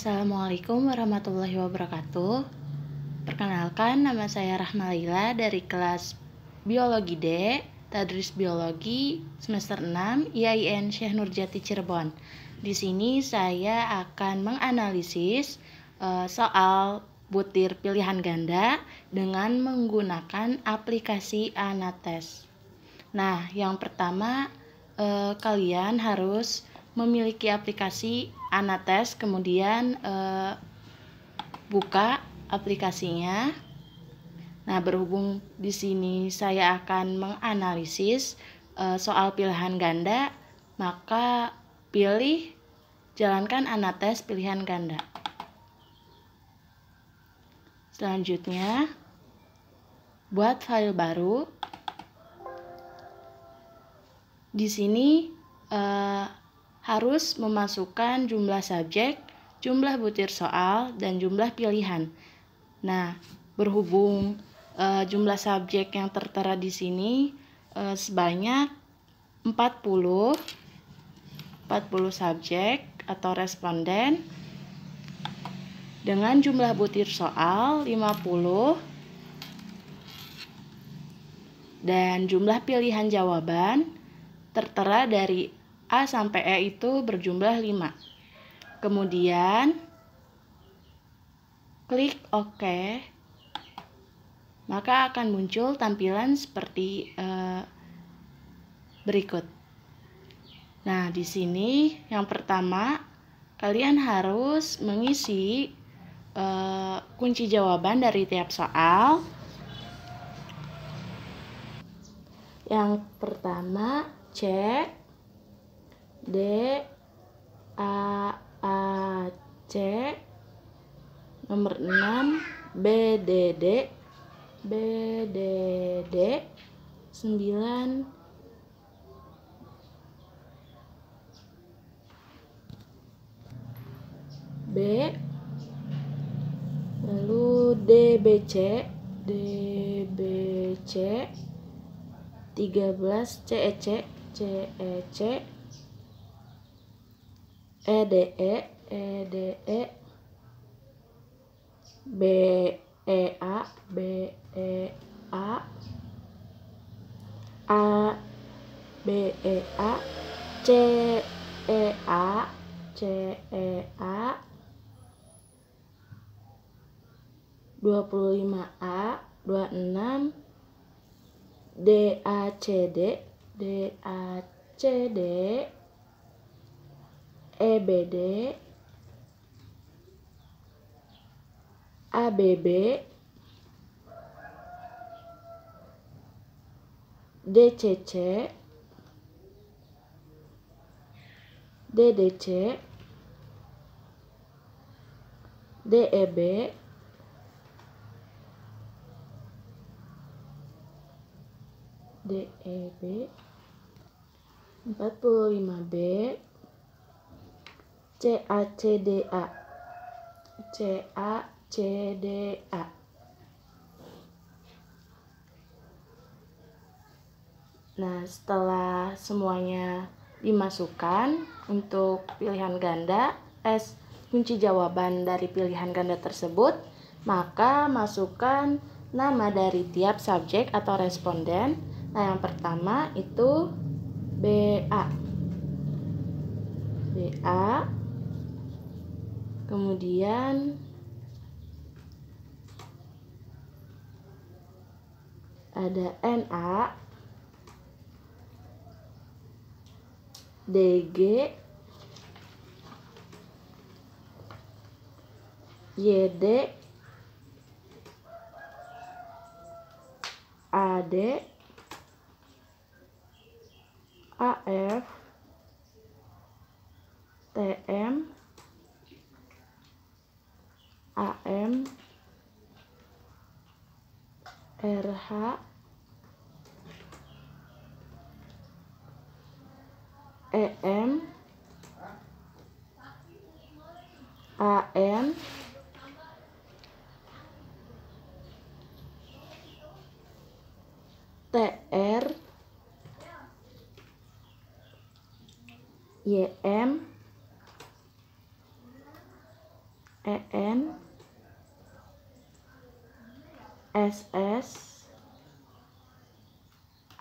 Assalamualaikum warahmatullahi wabarakatuh. Perkenalkan, nama saya Rahma Laila dari kelas Biologi D, Tadris Biologi semester 6 IAIN Syekh Nurjati Cirebon. Di sini saya akan menganalisis soal butir pilihan ganda dengan menggunakan aplikasi Anates. Nah, yang pertama kalian harus memiliki aplikasi Anates, kemudian buka aplikasinya. Nah, berhubung di sini saya akan menganalisis soal pilihan ganda, maka jalankan Anates pilihan ganda. Selanjutnya, buat file baru. Di sini harus memasukkan jumlah subjek, jumlah butir soal, dan jumlah pilihan. Nah, berhubung jumlah subjek yang tertera di sini sebanyak 40 subjek atau responden, dengan jumlah butir soal 50 dan jumlah pilihan jawaban tertera dari A sampai E itu berjumlah 5. Kemudian klik OK, maka akan muncul tampilan seperti berikut. Nah, di sini yang pertama kalian harus mengisi kunci jawaban dari tiap soal. Yang pertama C, D, A, C. Nomor 6 B, D, D, 9 B, lalu D, B, C, 13 C, E, C, E, D, E, B, E, A, A, B, E, A, C, E, A, 25A, 26 D, A, C, D, E, B, D, A, B, B, D, C, C, D, D, C, D, E, B, D, E, B, 45B, C, A, C, D, A, Nah, setelah semuanya dimasukkan untuk pilihan ganda, kunci jawaban dari pilihan ganda tersebut, maka masukkan nama dari tiap subjek atau responden. Nah, yang pertama itu BA. Kemudian ada NA, DG, YD, AD, AF, TM, AM, RH, EM, AN, TR, YM,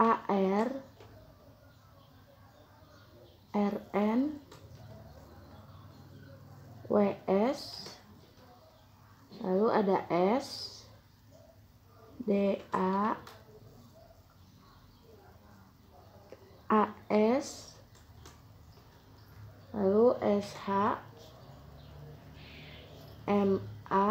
AR, RN, WS, lalu ada S, DA, AS, lalu SH, MA,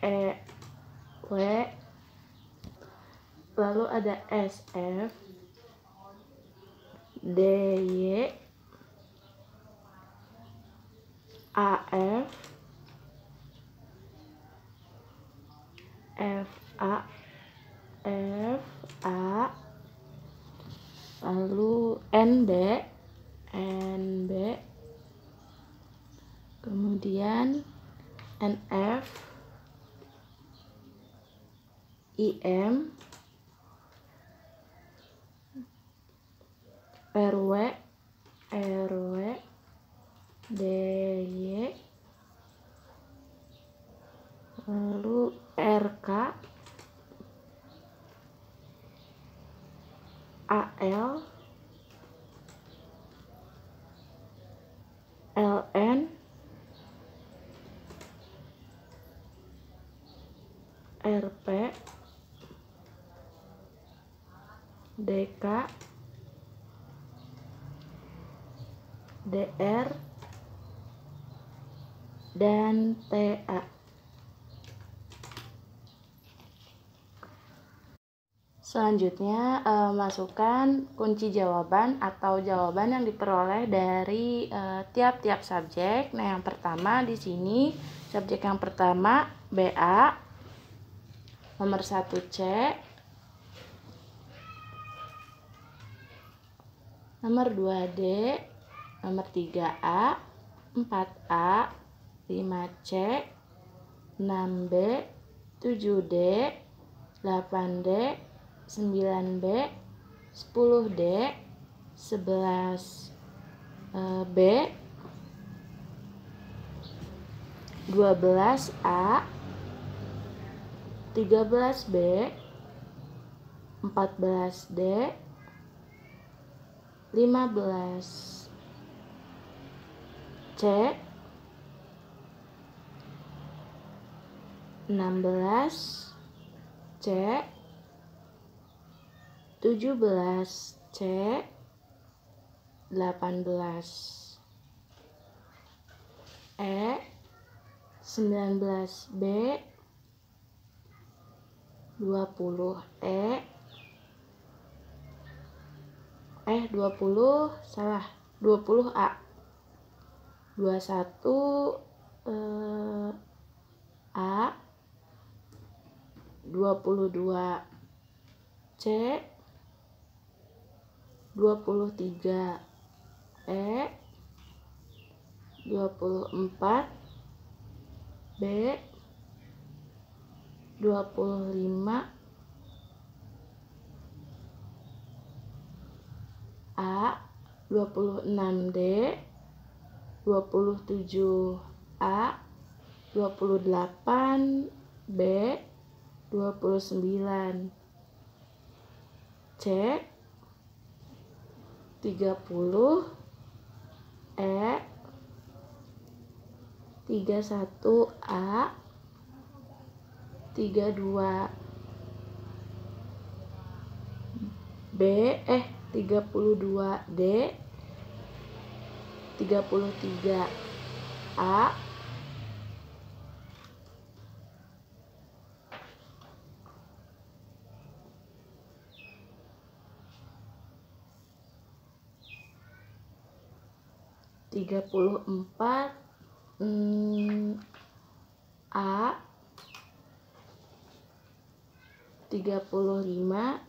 EW, lalu ada SF, DY, AF, FA, lalu ND, NB, kemudian NF, IM, RW, DY, lalu RK, AL, LN, RP, DK, DR, dan TA. Selanjutnya, masukkan kunci jawaban atau jawaban yang diperoleh dari tiap-tiap subjek. Nah, yang pertama di sini, subjek yang pertama BA, nomor 1 C, nomor 2 D, nomor 3 A, 4 A, 5 C, 6 B, 7 D, 8 D, 9 B, 10 D, 11 B, 12 A, 13 B, 14 D, 15 C, 16 C, 17 C, 18 E, 19 B, 20 E, 20 salah, 20 A, 21 A, 22 C, 23 E, 24 B, 25 A, 26 D, 27 A, 28 B, 29 C, 30 E, 31 A, 32 B, 32 D, 33 A, 34 A, 35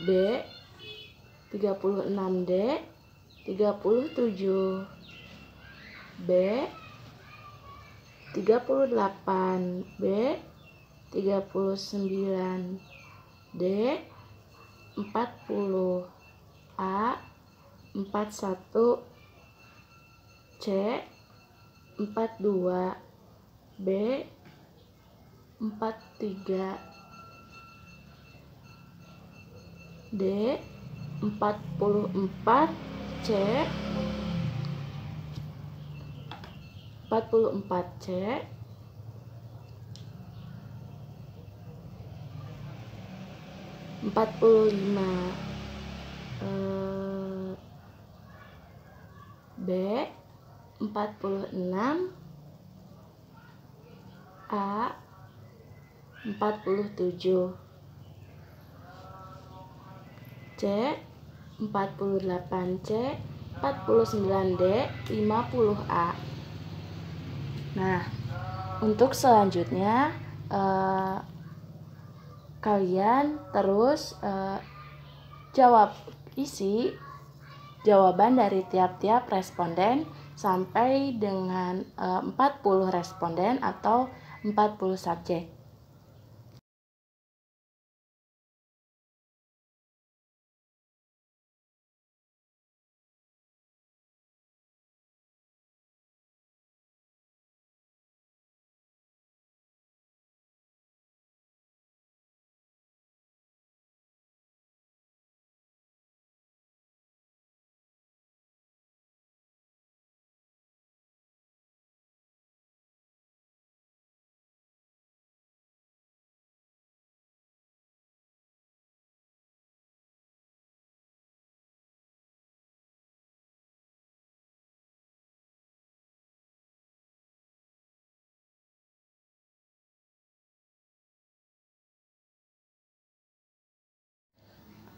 B, 36 D, 37 B, 38 B, 39 D, 40 A, 41 C, 42 B 43, D 44, C 44C, B 46, A 47, C 48C, 49D, 50A. Nah, untuk selanjutnya kalian terus isi jawaban dari tiap-tiap responden sampai dengan 40 responden atau 40 subjek.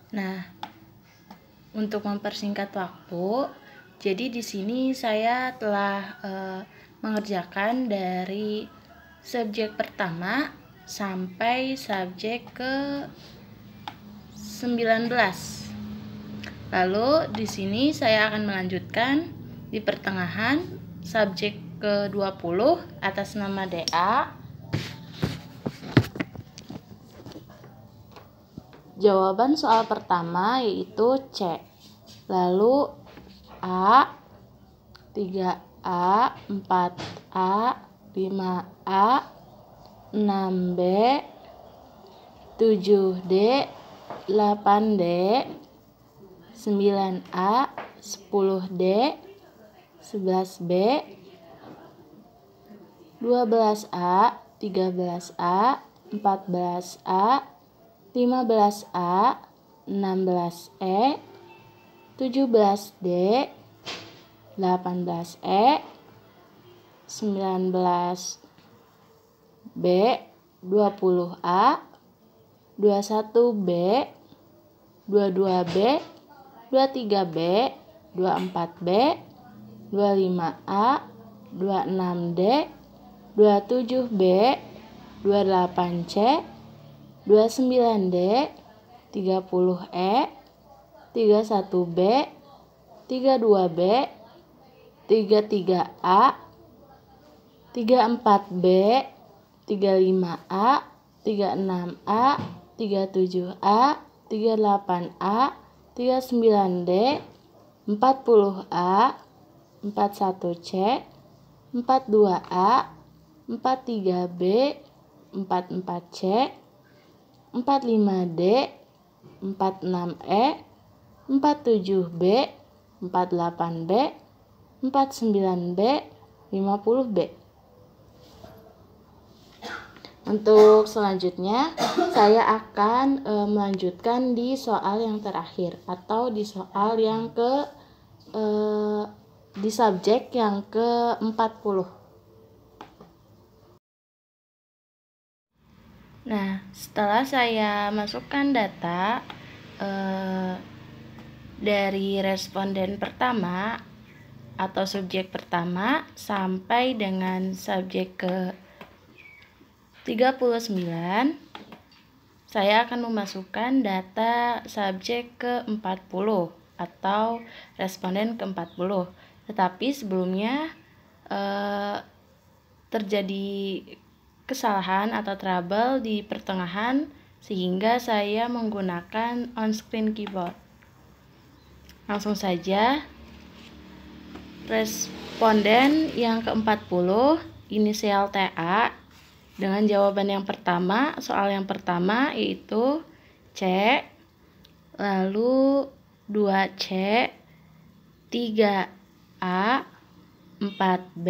Nah, untuk mempersingkat waktu, jadi di sini saya telah mengerjakan dari subjek pertama sampai subjek ke 19. Lalu di sini saya akan melanjutkan di pertengahan subjek ke-20 atas nama DA. Jawaban soal pertama yaitu C. Lalu A, 3A, 4A, 5A, 6B, 7D, 8D, 9A, 10D, 11B, 12A, 13A, 14A, 15A, 16E, 17D, 18E, 19B, 20A, 21B, 22B, 23B, 24B, 25A, 26D, 27B, 28C, 29D, 30E, 31B, 32B, 33A, 34B, 35A, 36A, 37A, 38A, 39D, 40A, 41C, 42A, 43B, 44C, 45D, 46E, 47B, 48B, 49B, 50B. Untuk selanjutnya saya akan melanjutkan di soal yang terakhir atau di soal yang di subjek yang ke-40. Nah, setelah saya masukkan data dari responden pertama atau subjek pertama sampai dengan subjek ke-39, saya akan memasukkan data subjek ke-40 atau responden ke-40. Tetapi sebelumnya terjadi kesalahan atau trouble di pertengahan sehingga saya menggunakan on-screen keyboard. Langsung saja, responden yang ke-40 inisial TA dengan jawaban yang pertama, soal yang pertama yaitu C, lalu 2C, 3A, 4B,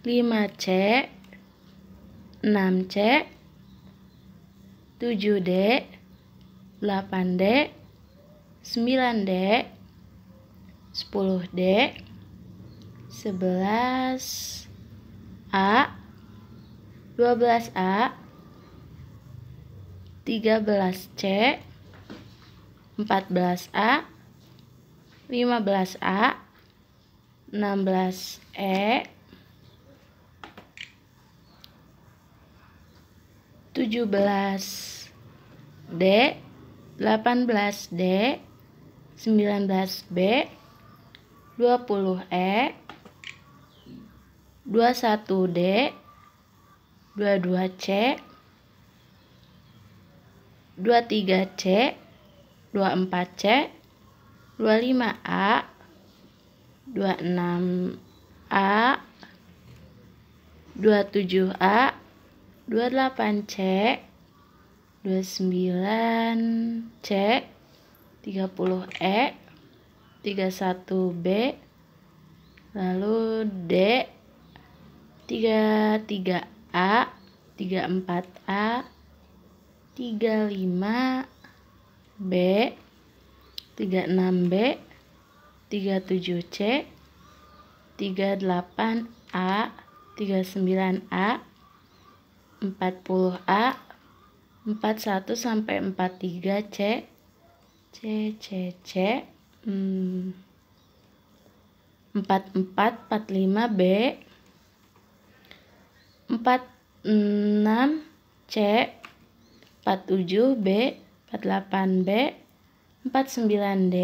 5C, 6C, 7D, 8D, 9D, 10D, 11A, 12A, 13C, 14A, 15A, 16E, 17D, 18D, 19B, 20E, 21D, 22C, 23C, 24C, 25A, 26A, 27A, 28C, 29C, 30E, 31B, lalu D, 33A, 34A, 35B, 36B, 37C, 38A, 39A, 40A, 41 sampai 43C, C, 44, 45B, 46C, 47B, 48B, 49D,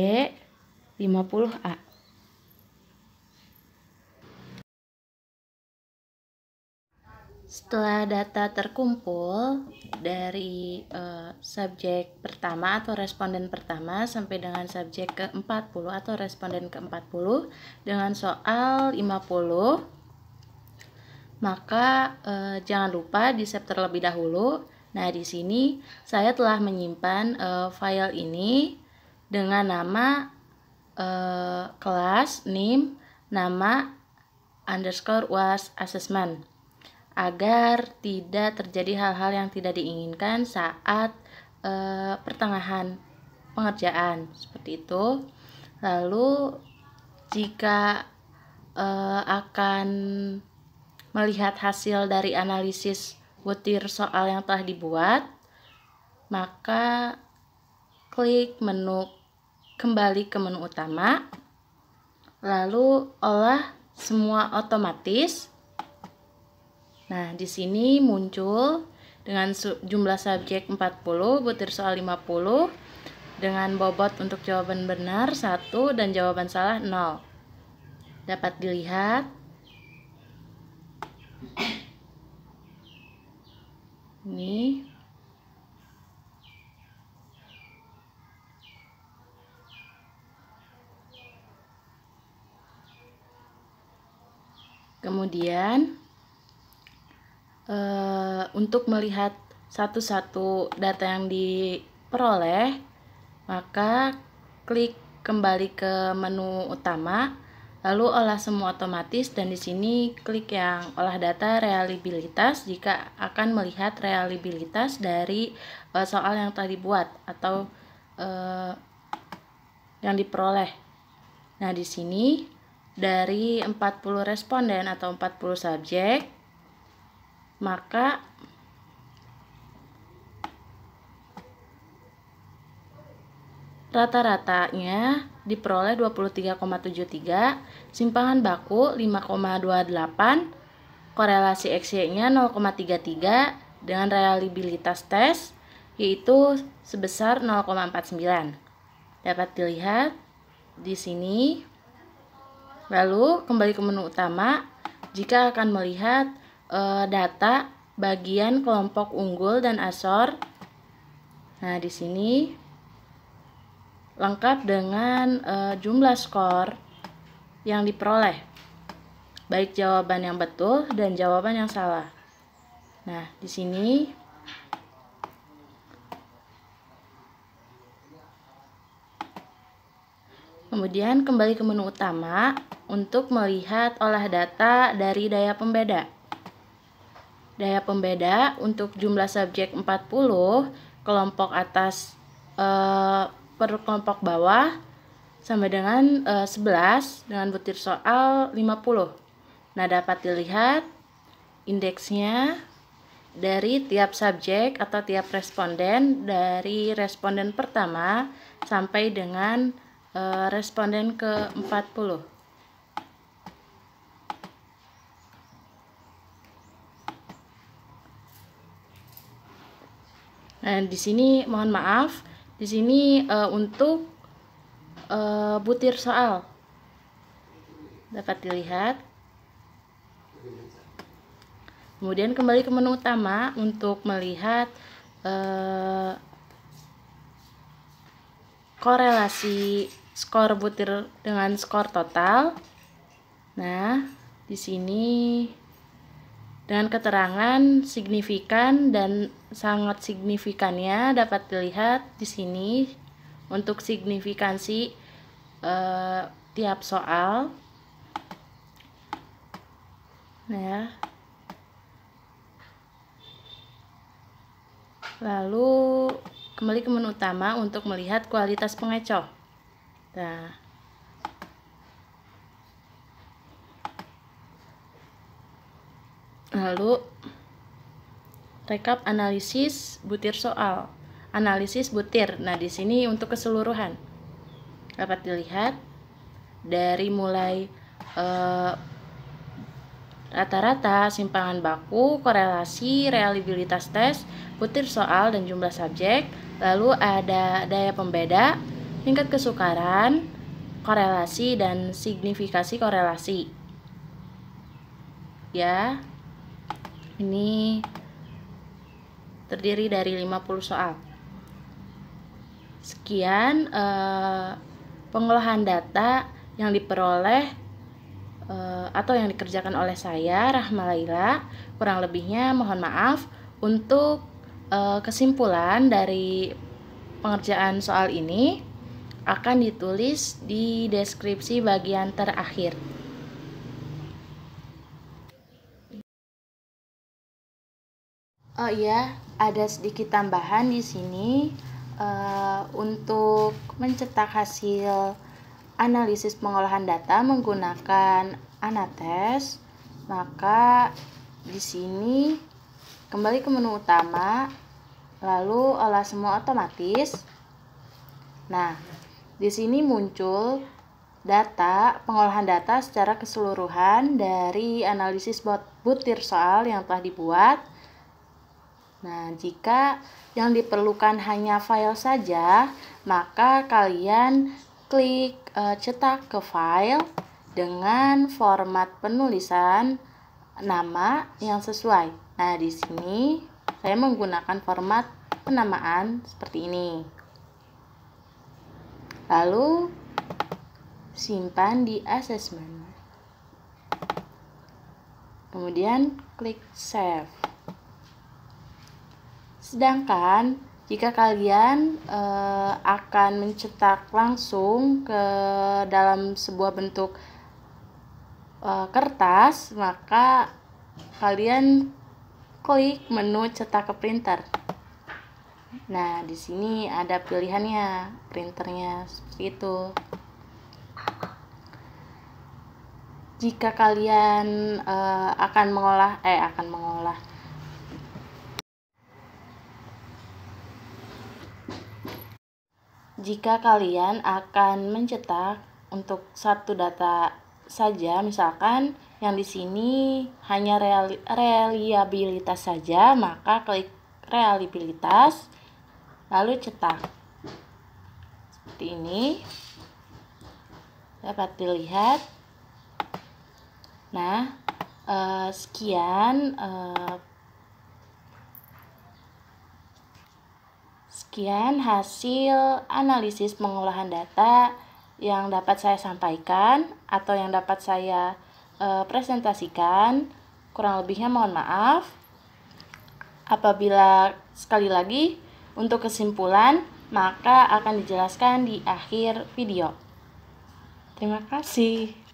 50A. Setelah data terkumpul dari subjek pertama atau responden pertama sampai dengan subjek ke-40 atau responden ke-40 dengan soal 50, maka jangan lupa di-save terlebih dahulu. Nah, di sini saya telah menyimpan file ini dengan nama kelas, name, nama, underscore UAS assessment, agar tidak terjadi hal-hal yang tidak diinginkan saat pertengahan pengerjaan, seperti itu. Lalu jika akan melihat hasil dari analisis butir soal yang telah dibuat, maka klik menu kembali ke menu utama, lalu olah semua otomatis. Nah, di sini muncul dengan jumlah subjek 40, butir soal 50, dengan bobot untuk jawaban benar 1 dan jawaban salah 0. Dapat dilihat. Ini. Kemudian untuk melihat satu-satu data yang diperoleh, maka klik kembali ke menu utama, lalu olah semua otomatis, dan di sini klik yang olah data reliabilitas jika akan melihat reliabilitas dari soal yang telah dibuat atau yang diperoleh. Nah, di sini dari 40 responden atau 40 subjek, maka rata-ratanya diperoleh 23,73, simpangan baku 5,28, korelasi XY-nya 0,33, dengan reliabilitas tes yaitu sebesar 0,49. Dapat dilihat di sini. Lalu kembali ke menu utama jika akan melihat data bagian kelompok unggul dan Asor. Nah, di sini lengkap dengan jumlah skor yang diperoleh. baik jawaban yang betul dan jawaban yang salah. Nah, di sini kemudian kembali ke menu utama untuk melihat olah data dari daya pembeda. Daya pembeda untuk jumlah subjek 40, kelompok atas per kelompok bawah sama dengan 11 dengan butir soal 50. Nah, dapat dilihat indeksnya dari tiap subjek atau tiap responden, dari responden pertama sampai dengan responden ke-40. Nah, di sini mohon maaf, di sini untuk butir soal dapat dilihat. Kemudian kembali ke menu utama untuk melihat korelasi skor butir dengan skor total. Nah, di sini dengan keterangan signifikan dan sangat signifikannya dapat dilihat di sini untuk signifikansi tiap soal. Nah, lalu kembali ke menu utama untuk melihat kualitas pengecoh. Nah, lalu rekap analisis butir soal, analisis butir. Nah, di sini untuk keseluruhan dapat dilihat dari mulai rata-rata, simpangan baku, korelasi, reliabilitas tes, butir soal dan jumlah subjek. Lalu ada daya pembeda, tingkat kesukaran, korelasi dan signifikasi korelasi. Ya, ini terdiri dari 50 soal. Sekian pengolahan data yang diperoleh atau yang dikerjakan oleh saya, Rahma Laila. Kurang lebihnya mohon maaf. Untuk kesimpulan dari pengerjaan soal ini akan ditulis di deskripsi bagian terakhir. Oh iya, ada sedikit tambahan di sini untuk mencetak hasil analisis pengolahan data menggunakan Anates. Maka di sini kembali ke menu utama, lalu olah semua otomatis. Nah, di sini muncul data pengolahan data secara keseluruhan dari analisis butir soal yang telah dibuat. Nah, jika yang diperlukan hanya file saja, maka kalian klik cetak ke file dengan format penulisan nama yang sesuai. Nah, di sini saya menggunakan format penamaan seperti ini. Lalu simpan di assessment. Kemudian klik save. Sedangkan jika kalian akan mencetak langsung ke dalam sebuah bentuk kertas, maka kalian klik menu cetak ke printer. Nah, di sini ada pilihannya, printernya seperti itu. Jika kalian akan mengolah jika kalian akan mencetak untuk satu data saja, misalkan yang di sini hanya reliabilitas saja, maka klik reliabilitas lalu cetak. Seperti ini dapat dilihat. Nah, sekian hasil analisis pengolahan data yang dapat saya sampaikan atau yang dapat saya presentasikan. Kurang lebihnya mohon maaf. Apabila sekali lagi untuk kesimpulan, maka akan dijelaskan di akhir video. Terima kasih.